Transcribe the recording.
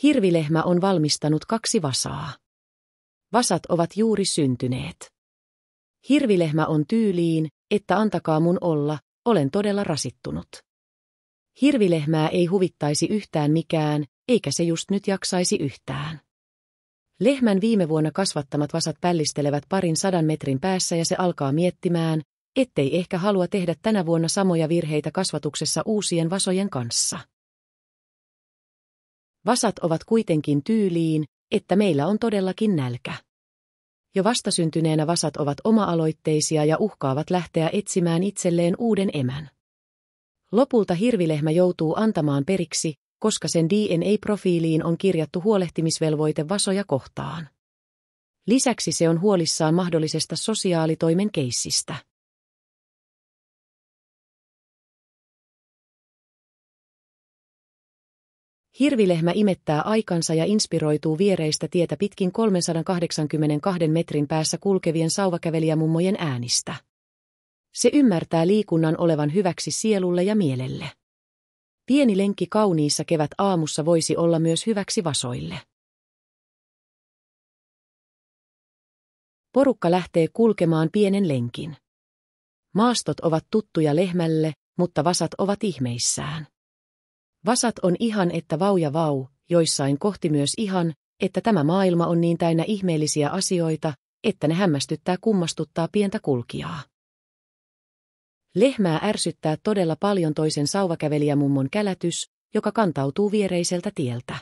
Hirvilehmä on valmistanut 2 vasaa. Vasat ovat juuri syntyneet. Hirvilehmä on tyyliin, että antakaa mun olla, olen todella rasittunut. Hirvilehmää ei huvittaisi yhtään mikään, eikä se just nyt jaksaisi yhtään. Lehmän viime vuonna kasvattamat vasat pällistelevät 200 metrin päässä ja se alkaa miettimään, ettei ehkä halua tehdä tänä vuonna samoja virheitä kasvatuksessa uusien vasojen kanssa. Vasat ovat kuitenkin tyyliin, että meillä on todellakin nälkä. Jo vastasyntyneenä vasat ovat oma-aloitteisia ja uhkaavat lähteä etsimään itselleen uuden emän. Lopulta hirvilehmä joutuu antamaan periksi, koska sen DNA-profiiliin on kirjattu huolehtimisvelvoite vasoja kohtaan. Lisäksi se on huolissaan mahdollisesta sosiaalitoimen keissistä. Hirvilehmä imettää aikansa ja inspiroituu viereistä tietä pitkin 382 metrin päässä kulkevien sauvakävelijämummojen äänistä. Se ymmärtää liikunnan olevan hyväksi sielulle ja mielelle. Pieni lenkki kauniissa kevät-aamussa voisi olla myös hyväksi vasoille. Porukka lähtee kulkemaan pienen lenkin. Maastot ovat tuttuja lehmälle, mutta vasat ovat ihmeissään. Vasat on ihan että vau ja vau, joissain kohti myös ihan, että tämä maailma on niin täynnä ihmeellisiä asioita, että ne hämmästyttää kummastuttaa pientä kulkijaa. Lehmää ärsyttää todella paljon toisen sauvakävelijämummon kälätys, joka kantautuu viereiseltä tieltä.